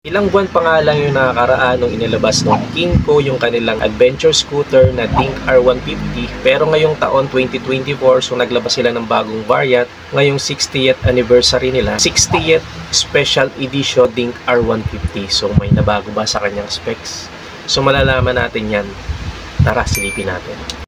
Ilang buwan pa nga lang yung nakakaraan nung inilabas ng Kymco yung kanilang adventure scooter na Dink R150. Pero ngayong taon 2024, so naglabas sila ng bagong variant. Ngayong 60th anniversary nila, 60th Special Edition Dink R150. So may nabago ba sa kanyang specs? So malalaman natin yan. Tara, silipin natin.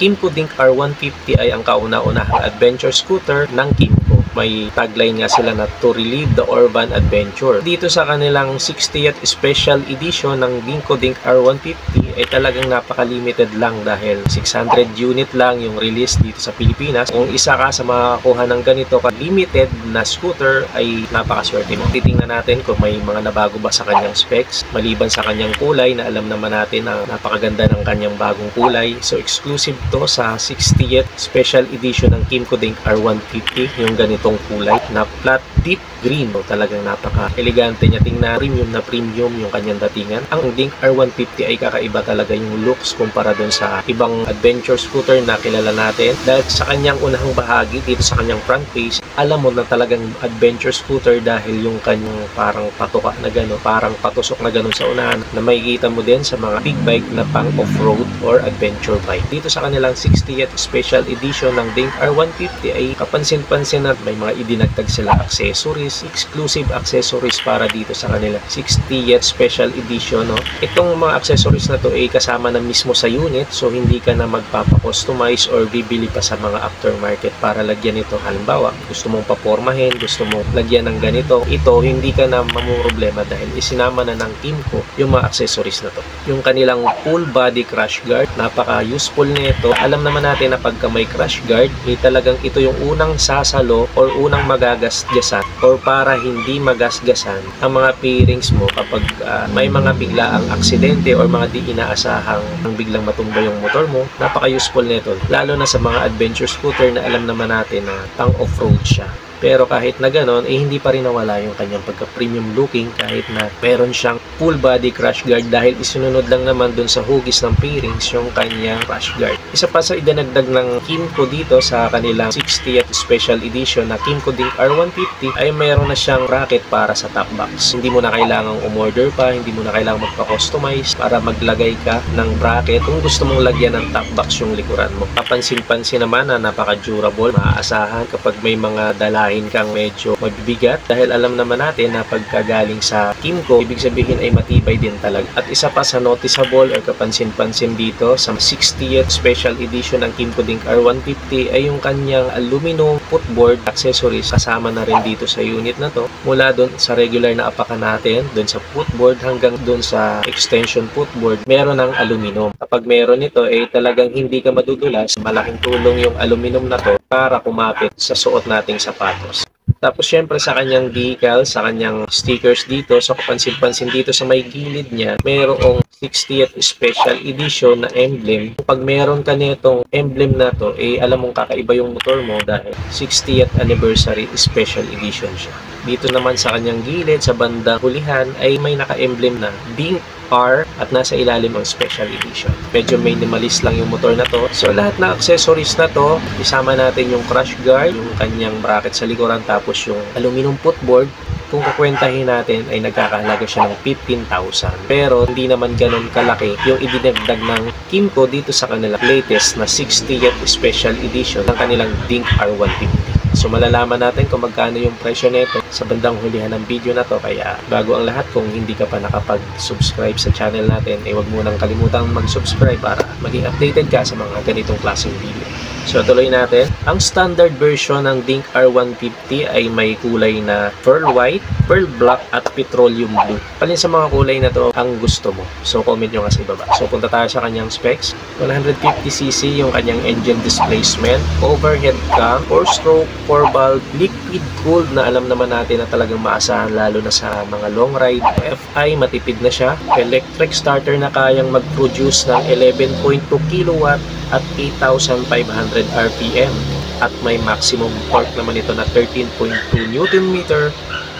Kymco Dink R150 ay ang kauna-unahang adventure scooter ng Kymco. May tagline nga sila na to relive the urban adventure. Dito sa kanilang 60th Special Edition ng Kymco Dink R150 ay talagang napaka-limited lang dahil 600 unit lang yung release dito sa Pilipinas. Kung isa ka sa makakuha ng ganito ka-limited na scooter ay napakaswerte mo. Titingnan natin kung may mga nabago ba sa kanyang specs maliban sa kanyang kulay na alam naman natin na napakaganda ng kanyang bagong kulay. So exclusive to sa 60th Special Edition ng Kymco Dink R150 yung ganitong kulay na flat deep green. So, talagang napaka-elegante niya. Tingnan, premium yung kanyang datingan. Ang Dink R150 ay kakaiba talaga yung looks kumpara dun sa ibang adventure scooter na kilala natin. Dahil sa kanyang unang bahagi, dito sa kanyang front face, alam mo na talagang adventure scooter dahil yung kanyang parang patuka na gano'n, parang patusok na gano'n sa unahan na makikita mo din sa mga big bike na pang off-road or adventure bike. Dito sa kanilang 60th Special Edition ng Dink R150 ay kapansin-pansin na may mga idinagtag sila accessories, exclusive accessories para dito sa kanila 60th Special Edition. No? Itong mga accessories na to ay kasama na mismo sa unit, so hindi ka na magpapakustomize or bibili pa sa mga aftermarket para lagyan ito. Halimbawa, gusto mong papormahin, gusto mong lagyan ng ganito, ito hindi ka na mamumroblema dahil isinama na ng Kymco yung mga accessories na to. Yung kanilang full body crash guard, napaka-useful nito. Alam naman natin na pagka may crash guard, talagang ito yung unang sasalo or unang magagasgasan or para hindi magasgasan ang mga pairings mo kapag may mga biglaang aksidente or mga di inaasahang biglang matumba yung motor mo. Napaka-useful nito, lalo na sa mga adventure scooter na alam naman natin na pang off-road siya. Pero kahit na ganon, hindi pa rin nawala yung kanyang pagka-premium looking kahit na meron siyang full body crash guard dahil isunod lang naman dun sa hugis ng pairings yung kanyang crash guard. Isa pa sa idinagdag ng Kymco dito sa kanilang 60th Special Edition na Kymco Dink R150 ay mayroon na siyang bracket para sa top box. Hindi mo na kailangang umorder pa, hindi mo na kailangang magpa-customize para maglagay ka ng bracket kung gusto mong lagyan ng top box yung likuran mo. Kapansin-pansin naman na napaka-durable, maaasahan kapag may mga dalahin kang medyo mabibigat dahil alam naman natin na pagkagaling sa Kymco, ibig sabihin ay matibay din talaga. At isa pa sa noticeable or kapansin-pansin dito sa 60th Special Edition ng Kymco Dink R150 ay yung kanyang aluminum footboard accessories kasama na rin dito sa unit na to. Mula doon sa regular na apakan natin, doon sa footboard hanggang doon sa extension footboard, meron ng aluminum. Kapag meron ito ay talagang hindi ka madudulas. Malaking tulong yung aluminum na to para kumapit sa suot nating sapatos. Tapos syempre sa kanyang decal, sa kanyang stickers dito, so kapansin-pansin dito sa may gilid niya, mayroong 60th Special Edition na emblem. Pag meron ka nitong emblem na to, alam mong kakaiba yung motor mo dahil 60th Anniversary Special Edition siya. Dito naman sa kanyang gilid, sa bandang hulihan, ay may naka-emblem na Dink R at nasa ilalim ang Special Edition. Medyo minimalist lang yung motor na to. So lahat ng accessories na to, isama natin yung crash guard, yung kanyang bracket sa likuran, tapos yung aluminum footboard. Kung kukwentahin natin ay nagkakahalaga siya ng 15,000. Pero hindi naman ganun kalaki yung idinagdag ng Kymco dito sa kanilang latest na 60th Special Edition ng kanilang Dink R150. So malalaman natin kung magkano yung presyo nito sa bandang hulihan ng video na to. Kaya bago ang lahat, kung hindi ka pa nakapag-subscribe sa channel natin, huwag mo nang kalimutang mag-subscribe para maging updated ka sa mga ganitong klaseng video. So tuloy natin. Ang standard version ng Dink R150 ay may kulay na pearl white, pearl black at petroleum blue. Palin sa mga kulay na to ang gusto mo? So comment nyo nga sa ibaba. So punta tayo sa kanyang specs. 150cc yung kanyang engine displacement, overhead cam, 4-stroke, 4-valve, liquid cooled na alam naman natin na talagang maasahan lalo na sa mga long ride. FI matipid na siya. Electric starter na kayang mag-produce ng 11.2 kW at 8,500 RPM. At may maximum torque naman ito na 13.2 Nm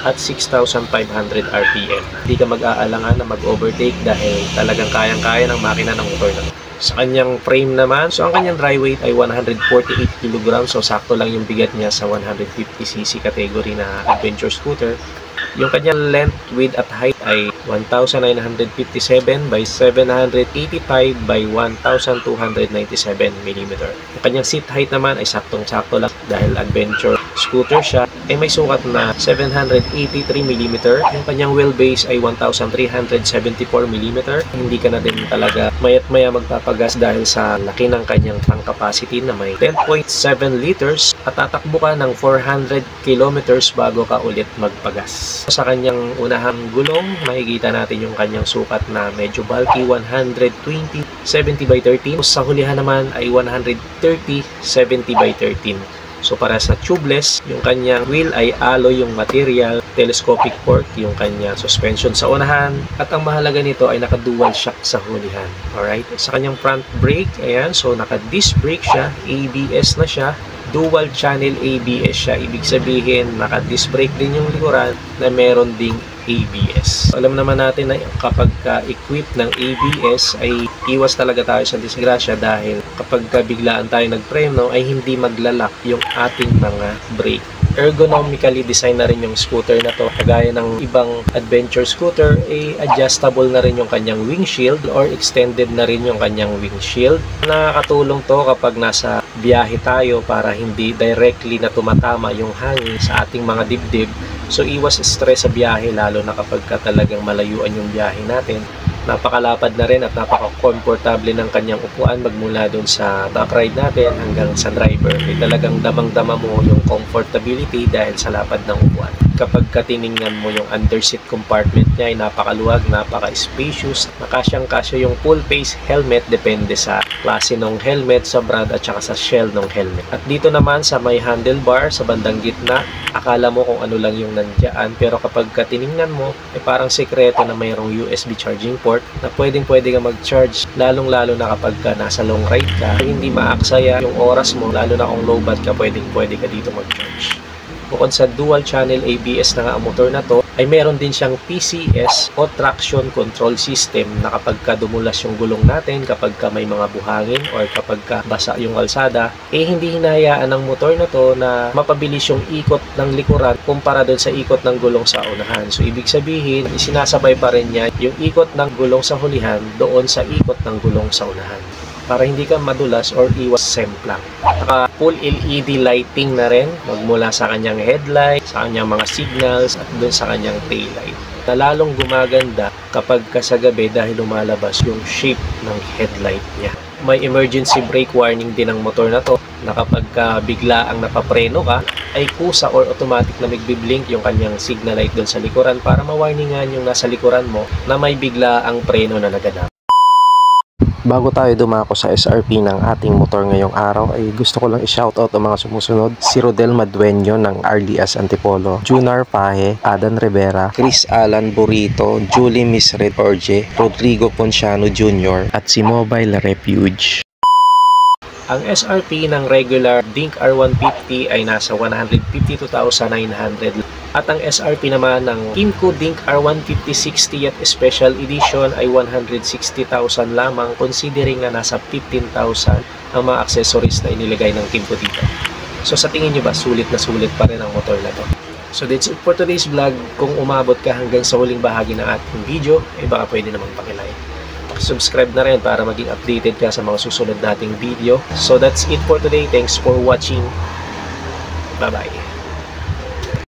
at 6,500 RPM. Hindi ka mag-aalangan na mag-overtake dahil talagang kayang-kaya ng makina ng motor na ito. Sa kanyang frame naman, so ang kanyang dry weight ay 148 kg. So sakto lang yung bigat niya sa 150cc category na adventure scooter. Yung kanyang length, width at height ay 1,957 by 785 by 1,297 mm. Yung kanyang seat height naman ay saktong-sakto lang dahil adventure scooter siya. Ay may sukat na 783 mm. Yung kanyang wheelbase ay 1,374 mm. Hindi ka na din talaga mayat-maya magpapagas dahil sa laki ng kanyang tank capacity na may 10.7 liters at tatakbo ka ng 400 kilometers bago ka ulit magpagas. Sa kanyang unahang gulong, makikita natin yung kanyang sukat na medyo bulky, 120/70 by 13. Sa hulihan naman ay 130/70 by 13. So para sa tubeless, yung kanyang wheel ay alloy yung material, telescopic fork yung kanyang suspension sa unahan, at ang mahalaga nito ay naka-dual shock sa hulihan. Alright, sa kanyang front brake, ayan, so naka-disc brake siya, ABS na siya, dual channel ABS siya. Ibig sabihin, naka-disc brake din yung likuran na meron ding ABS. Alam naman natin na kapag equipped ng ABS ay iwas talaga tayo sa disgrasya dahil kapag biglaan tayo nagpreno ay hindi maglalak yung ating mga brake. Ergonomically design na rin yung scooter na to. Kagaya ng ibang adventure scooter, adjustable na rin yung kanyang windshield or extended na rin yung kanyang windshield. Nakakatulong to kapag nasa biyahe tayo para hindi directly na tumatama yung hangin sa ating mga dibdib. So iwas stress sa biyahe lalo na kapag talagang malayuan yung biyahe natin. Napakalapad na rin at napaka-comfortable ng kanyang upuan magmula dun sa back ride natin hanggang sa driver. Talagang damang-dama mo yung comfortability dahil sa lapad ng upuan. Kapag katiningnan mo yung underseat compartment niya ay napakaluwag, napaka-spacious, nakasyang-kasya yung full face helmet depende sa klase ng helmet, sa brand at saka sa shell ng helmet. At dito naman sa may handlebar sa bandang gitna, akala mo kung ano lang yung nandiyan, pero kapag katiningnan mo ay parang sekreto na mayroong USB charging port na pwedeng-pwede ka mag-charge, lalong-lalo na kapag nasa long ride ka, hindi maaksaya yung oras mo, lalo na kung low bat ka, pwedeng-pwede ka dito mag-charge. Bukod sa dual channel ABS na nga ang motor na to, ay meron din siyang TCS o traction control system na kapag dumulas yung gulong natin, kapag may mga buhangin or kapag basa yung kalsada, hindi hinahayaan ng motor na to na mapabilis yung ikot ng likuran kumpara doon sa ikot ng gulong sa unahan. So ibig sabihin, isinasabay pa rin niya yung ikot ng gulong sa hulihan doon sa ikot ng gulong sa unahan, para hindi ka madulas or iwas semplang. Naka full LED lighting na rin magmula sa kanyang headlight, sa kanyang mga signals at doon sa kanyang taillight. Na lalong gumaganda kapag sa gabi dahil lumalabas yung shape ng headlight niya. May emergency brake warning din ang motor na to na kapag bigla ang napapreno ka ay kusa or automatic na magbiblink yung kanyang signal light doon sa likuran para mawarningan yung nasa likuran mo na may bigla ang preno na naganap. Bago tayo dumako sa SRP ng ating motor ngayong araw ay gusto ko lang i-shoutout ang mga sumusunod: si Rodel Madueño ng Arlias Antipolo, Junar Pahe, Adan Rivera, Chris Alan Burrito, Julie Misred Orje, Rodrigo Ponciano Jr. at si Mobile Refuge. Ang SRP ng regular Dink R150 ay nasa 152,900 at ang SRP naman ng Kymco Dink R150 60th Special Edition ay 160,000 lamang, considering na nasa 15,000 ang mga accessories na inilagay ng Kymco dito. So sa tingin nyo ba, sulit na sulit pa rin ang motor na to? So that's it for today's vlog. Kung umabot ka hanggang sa huling bahagi ng ating video, baka pwede namang pakilike. Subscribe na rin para maging updated ka sa mga susunod nating video. So that's it for today. Thanks for watching. Bye-bye!